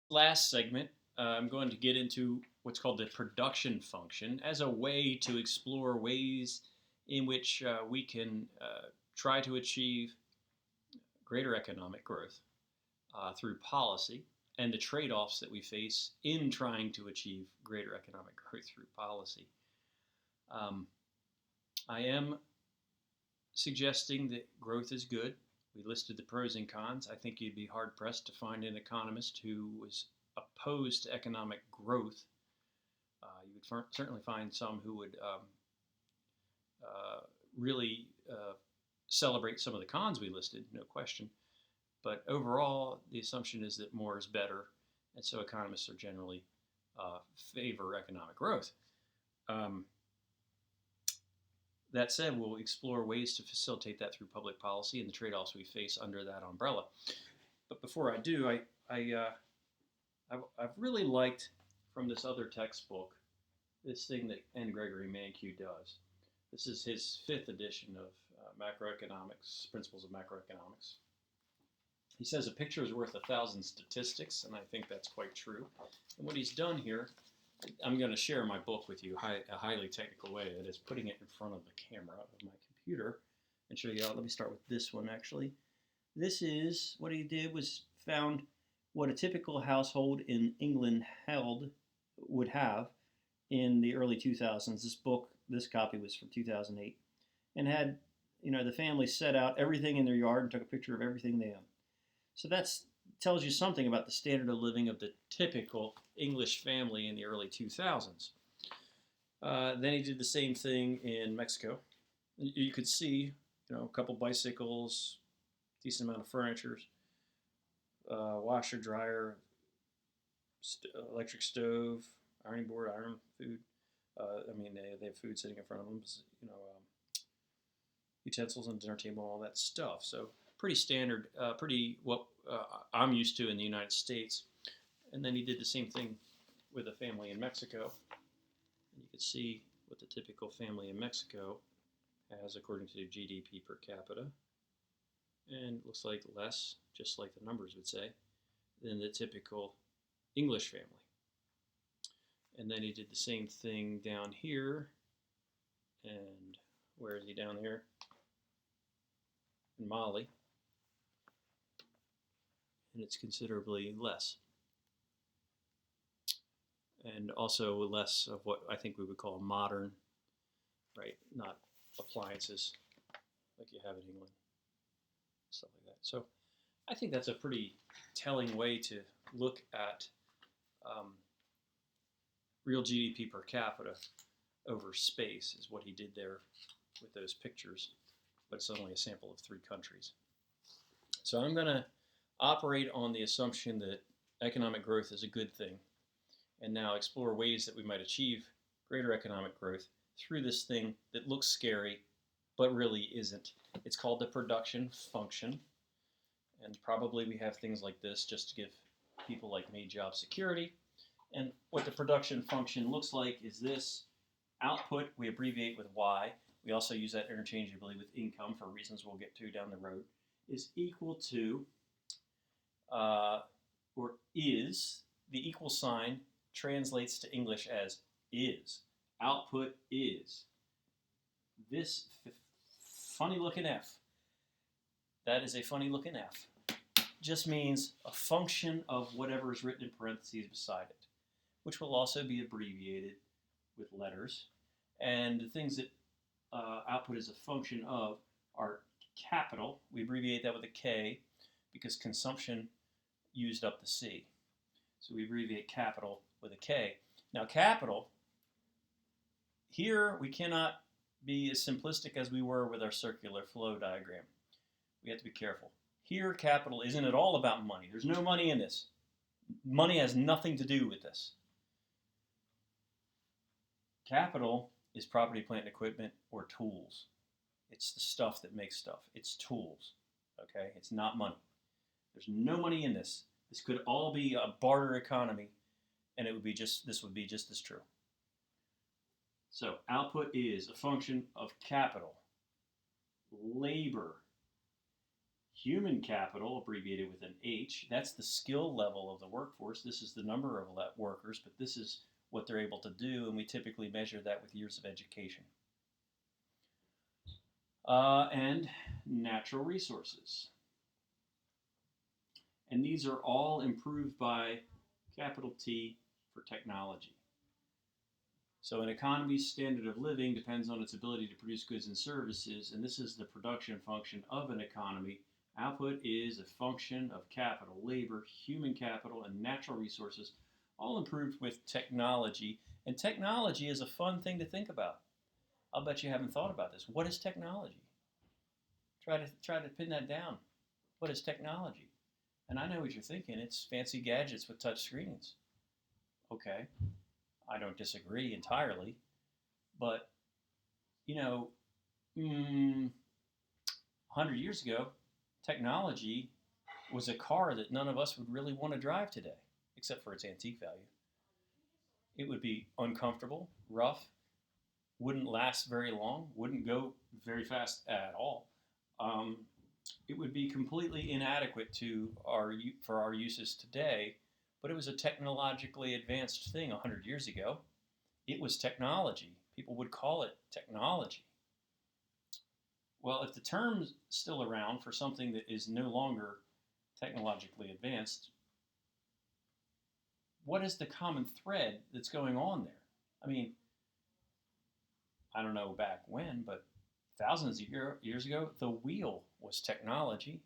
Last segment, I'm going to get into what's called the production function as a way to explore ways in which we can try to achieve greater economic growth through policy and the trade offs that we face in trying to achieve greater economic growth through policy. Um, I am suggesting that growth is good. We listed the pros and cons. I think you'd be hard pressed to find an economist who was opposed to economic growth. You would certainly find some who would really celebrate some of the cons we listed, no question. But overall, the assumption is that more is better, and so economists are generally favor economic growth. Um, that said, we'll explore ways to facilitate that through public policy and the trade-offs we face under that umbrella. But before I do, I've really liked from this other textbook this thing that N. Gregory Mankiw does. This is his fifth edition of macroeconomics, Principles of Macroeconomics. He says a picture is worth 1,000 statistics, and I think that's quite true. And what he's done here, I'm going to share my book with you, a highly technical way. That is putting it in front of the camera of my computer and show you. Let me start with this one, actually. This is what he did was found what a typical household in England would have in the early 2000s. This copy was from 2008, and had the family set out everything in their yard and took a picture of everything they own. So that tells you something about the standard of living of the typical English family in the early 2000s. Then he did the same thing in Mexico. You could see, a couple bicycles, decent amount of furniture, washer, dryer, electric stove, ironing board, iron food. They have food sitting in front of them, utensils and dinner table, all that stuff. So pretty standard, pretty what I'm used to in the United States. And then he did the same thing with a family in Mexico. And you can see what the typical family in Mexico has according to GDP per capita. And it looks like less, just like the numbers would say, than the typical English family. And then he did the same thing down here. And where is he down here? In Mali. And it's considerably less. And also less of what I think we would call modern, right? Not appliances like you have in England, stuff like that. So I think that's a pretty telling way to look at real GDP per capita over space, is what he did there with those pictures, but it's only a sample of 3 countries. So I'm going to operate on the assumption that economic growth is a good thing, and now explore ways that we might achieve greater economic growth through this thing that looks scary but really isn't. It's called the production function, and probably we have things like this just to give people like me job security. And what the production function looks like is this. Output, we abbreviate with Y. We also use that interchangeably with income for reasons we'll get to down the road, is equal to, or is, the equal sign translates to English as is. Output is. This funny looking F, that is a funny looking F, just means a function of whatever is written in parentheses beside it, which will also be abbreviated with letters. And the things that output is a function of are capital. We abbreviate that with a K because consumption used up the C. So we abbreviate capital with a K. Now capital, here we cannot be as simplistic as we were with our circular flow diagram. We have to be careful. Here capital isn't at all about money. There's no money in this. Money has nothing to do with this. Capital is property, plant, and equipment, or tools. It's the stuff that makes stuff. It's tools. Okay? It's not money. There's no money in this. This could all be a barter economy, and this would be just as true. So output is a function of capital, labor. Human capital, abbreviated with an H, that's the skill level of the workforce. This is the number of workers, but this is what they're able to do, and we typically measure that with years of education. And natural resources. And these are all improved by capital T for technology. So an economy's standard of living depends on its ability to produce goods and services, and this is the production function of an economy. Output is a function of capital, labor, human capital, and natural resources, all improved with technology. And technology is a fun thing to think about. I'll bet you haven't thought about this. What is technology? Try to pin that down. What is technology? And I know what you're thinking. It's fancy gadgets with touch screens. Okay, I don't disagree entirely, but 100 years ago, technology was a car that none of us would really want to drive today, except for its antique value. It would be uncomfortable, rough, wouldn't last very long, wouldn't go very fast at all. It would be completely inadequate for our uses today, but it was a technologically advanced thing 100 years ago. It was technology. People would call it technology. Well, if the term's still around for something that is no longer technologically advanced, what is the common thread that's going on there? I mean, I don't know back when, but thousands of years ago, the wheel was technology.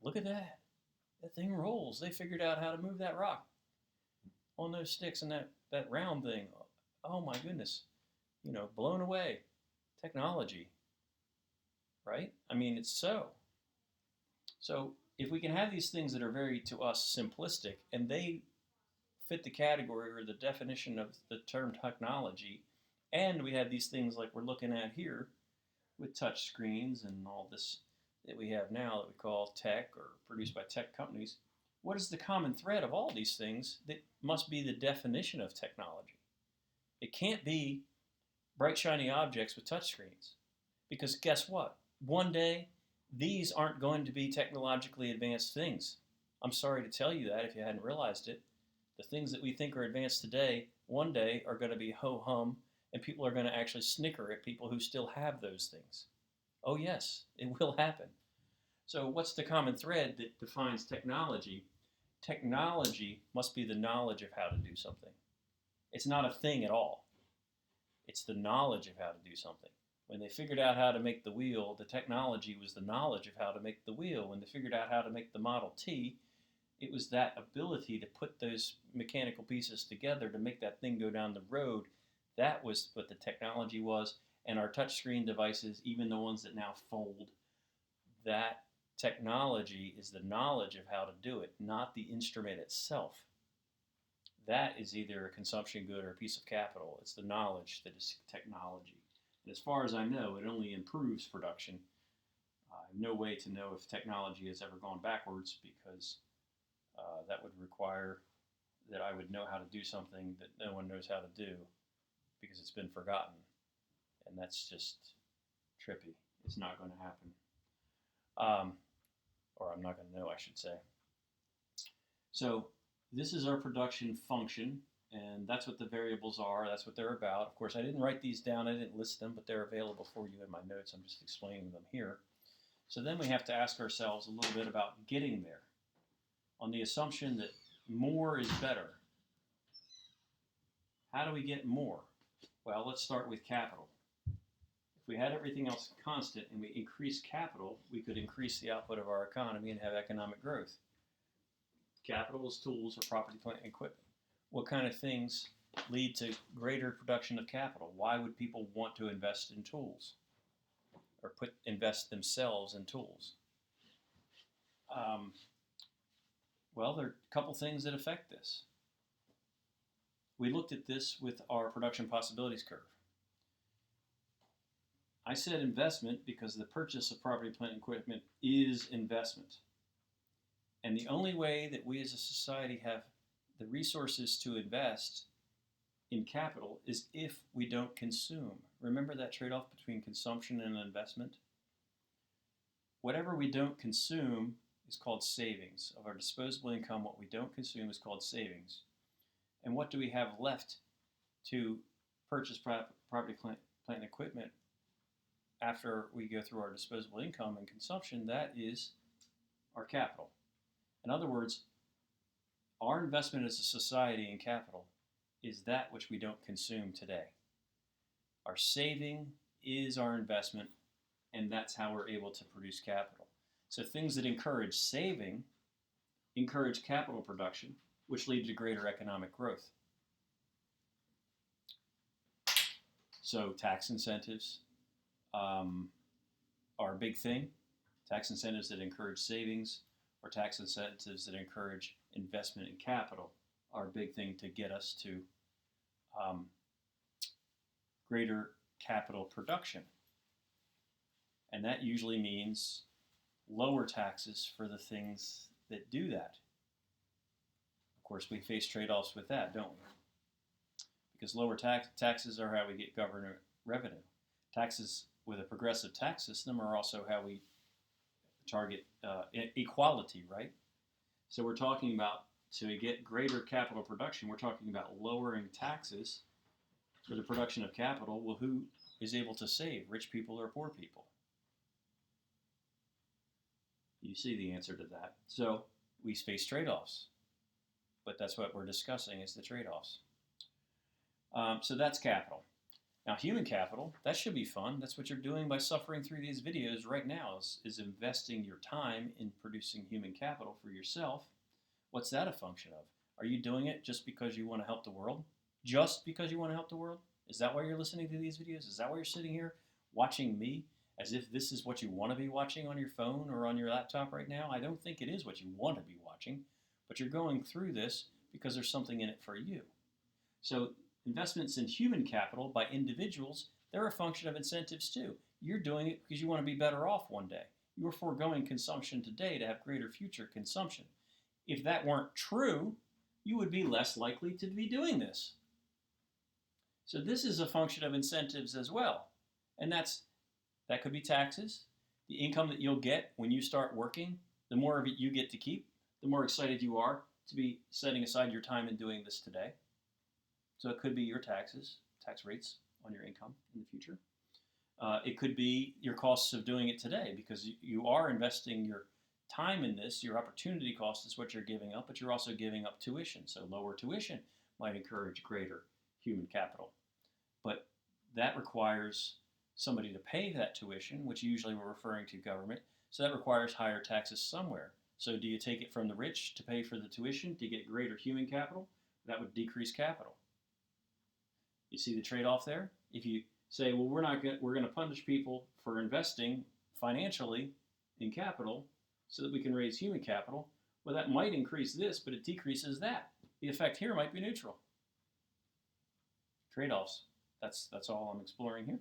Look at that. That thing rolls. They figured out how to move that rock on those sticks and that round thing. Oh my goodness. Blown away. Technology. Right? I mean, it's so. So if we can have these things that are very, to us, simplistic, and they fit the category or the definition of the term technology, and we have these things like we're looking at here with touch screens and all this that we have now that we call tech or produced by tech companies, what is the common thread of all these things that must be the definition of technology? It can't be bright, shiny objects with touch screens. Because guess what? One day, these aren't going to be technologically advanced things. I'm sorry to tell you that if you hadn't realized it. The things that we think are advanced today, one day are going to be ho-hum, and people are going to actually snicker at people who still have those things. Oh yes, it will happen. So what's the common thread that defines technology? Technology must be the knowledge of how to do something. It's not a thing at all. It's the knowledge of how to do something. When they figured out how to make the wheel, the technology was the knowledge of how to make the wheel. When they figured out how to make the Model T, it was that ability to put those mechanical pieces together to make that thing go down the road. That was what the technology was. And our touchscreen devices, even the ones that now fold, that technology is the knowledge of how to do it, not the instrument itself. That is either a consumption good or a piece of capital. It's the knowledge that is technology. And as far as I know, it only improves production. I have no way to know if technology has ever gone backwards because that would require that I would know how to do something that no one knows how to do because it's been forgotten. And that's just trippy. It's not going to happen. Or I'm not going to know, I should say. So this is our production function, and that's what the variables are. That's what they're about. Of course, I didn't write these down. I didn't list them, but they're available for you in my notes. I'm just explaining them here. So then we have to ask ourselves a little bit about getting there on the assumption that more is better. How do we get more? Well, let's start with capital. If we had everything else constant and we increase capital, we could increase the output of our economy and have economic growth. Capital is tools or property, plant, and equipment. What kind of things lead to greater production of capital? Why would people want to invest in tools or invest themselves in tools? Well, there are a couple things that affect this. We looked at this with our production possibilities curve. I said investment because the purchase of property, plant, and equipment is investment. And the only way that we as a society have the resources to invest in capital is if we don't consume. Remember that trade-off between consumption and investment? whatever we don't consume is called savings. Of our disposable income, what we don't consume is called savings. And what do we have left to purchase property, plant, and equipment after we go through our disposable income and consumption? That is our capital. In other words, our investment as a society in capital is that which we don't consume today. Our saving is our investment, and that's how we're able to produce capital. So things that encourage saving encourage capital production, which lead to greater economic growth. So tax incentives are a big thing. Tax incentives that encourage savings, or tax incentives that encourage investment in capital, are a big thing to get us to greater capital production. And that usually means lower taxes for the things that do that. Of course, we face trade-offs with that, don't we? Because lower taxes are how we get government revenue. Taxes with a progressive tax system are also how we target equality, right? So we're talking about, to get greater capital production, we're talking about lowering taxes for the production of capital. Well, who is able to save, rich people or poor people? You see the answer to that. So we face trade-offs, but that's what we're discussing, is the trade-offs. So that's capital. Now, human capital, that should be fun. That's what you're doing by suffering through these videos right now, is investing your time in producing human capital for yourself. What's that a function of? Are you doing it just because you want to help the world? Just because you want to help the world? Is that why you're listening to these videos? Is that why you're sitting here watching me as if this is what you want to be watching on your phone or on your laptop right now? I don't think it is what you want to be watching, but you're going through this because there's something in it for you. So investments in human capital by individuals, they're a function of incentives too. You're doing it because you want to be better off one day. You're foregoing consumption today to have greater future consumption. If that weren't true, you would be less likely to be doing this. So this is a function of incentives as well. And that could be taxes. The income that you'll get when you start working, the more of it you get to keep, the more excited you are to be setting aside your time and doing this today. So it could be your taxes, tax rates on your income in the future. It could be your costs of doing it today, because you are investing your time in this. Your opportunity cost is what you're giving up, but you're also giving up tuition. So lower tuition might encourage greater human capital. But that requires somebody to pay that tuition, which usually we're referring to government. So that requires higher taxes somewhere. So do you take it from the rich to pay for the tuition to get greater human capital? That would decrease capital. You see the trade-off there? If you say, well, we're going to punish people for investing financially in capital so that we can raise human capital, well, that might increase this, but it decreases that. The effect here might be neutral. Trade-offs. That's all I'm exploring here.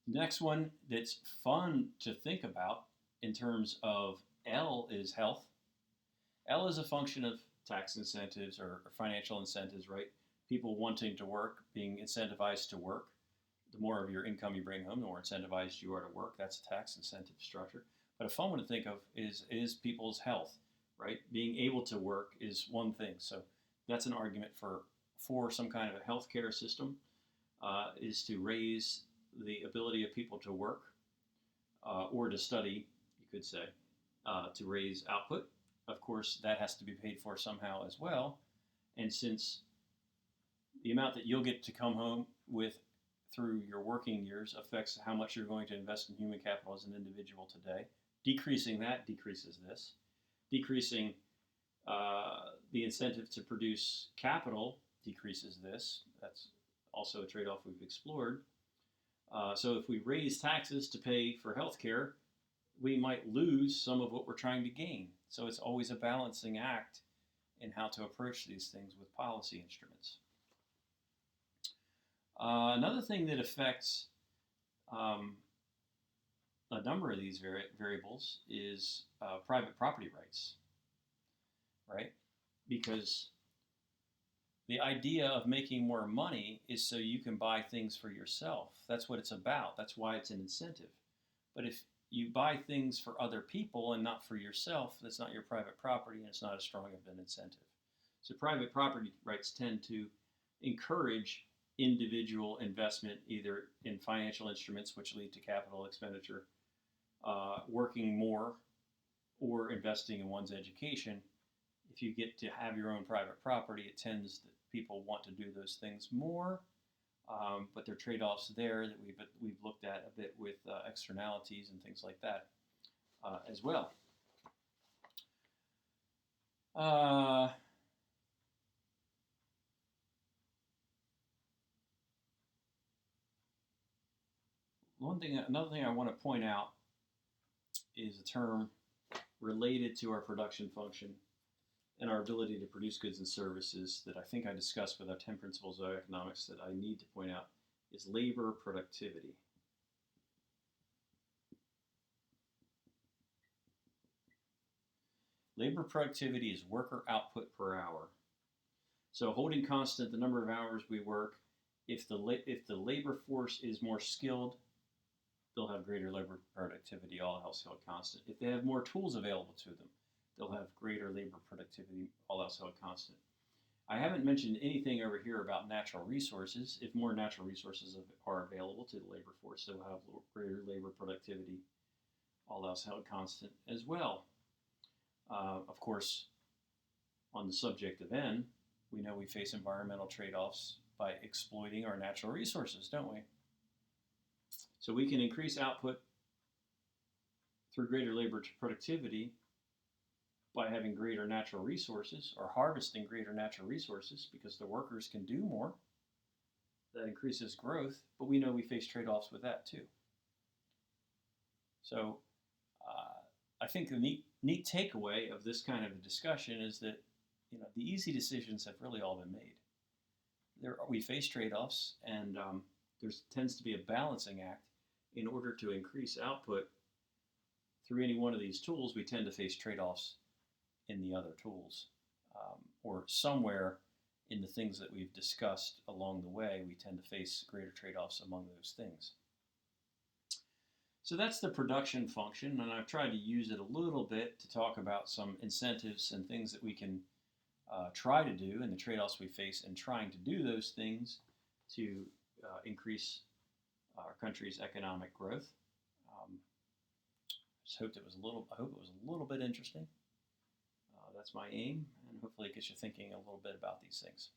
Next one that's fun to think about in terms of L is health. L is a function of tax incentives or financial incentives, right? People wanting to work, being incentivized to work. The more of your income you bring home, the more incentivized you are to work. That's a tax incentive structure. But a fun one to think of is people's health, right? Being able to work is one thing. So that's an argument for some kind of a healthcare system, is to raise the ability of people to work or to study, you could say, to raise output. Of course, that has to be paid for somehow as well. And since the amount that you'll get to come home with through your working years affects how much you're going to invest in human capital as an individual today, decreasing that decreases this. Decreasing the incentive to produce capital decreases this. That's also a trade-off we've explored. So if we raise taxes to pay for healthcare, we might lose some of what we're trying to gain. So it's always a balancing act in how to approach these things with policy instruments. Another thing that affects a number of these variables is private property rights, right? Because the idea of making more money is so you can buy things for yourself. That's what it's about. That's why it's an incentive. But if you buy things for other people and not for yourself, that's not your private property and it's not as strong of an incentive. So private property rights tend to encourage individual investment either in financial instruments, which lead to capital expenditure, working more, or investing in one's education. If you get to have your own private property, it tends that people want to do those things more. But there are trade-offs there that we've looked at a bit with externalities and things like that as well. Another thing I want to point out is a term related to our production function and our ability to produce goods and services that I think I discussed with our 10 principles of economics that I need to point out is labor productivity. Labor productivity is worker output per hour. So holding constant the number of hours we work, if the labor force is more skilled, they'll have greater labor productivity, all else held constant. If they have more tools available to them, they'll have greater labor productivity, all else held constant. I haven't mentioned anything over here about natural resources. If more natural resources are available to the labor force, they'll have greater labor productivity, all else held constant as well. Of course, on the subject of N, we know we face environmental trade-offs by exploiting our natural resources, don't we? So we can increase output through greater labor productivity by having greater natural resources or harvesting greater natural resources because the workers can do more. That increases growth, but we know we face trade-offs with that too. So I think the neat takeaway of this kind of a discussion is that the easy decisions have really all been made. We face trade-offs, and there tends to be a balancing act. In order to increase output through any one of these tools, we tend to face trade-offs in the other tools, or somewhere in the things that we've discussed along the way, we tend to face greater trade-offs among those things. So that's the production function, and I've tried to use it a little bit to talk about some incentives and things that we can try to do and the trade-offs we face in trying to do those things to increase our country's economic growth. I hope it was a little bit interesting. That's my aim, and hopefully it gets you thinking a little bit about these things.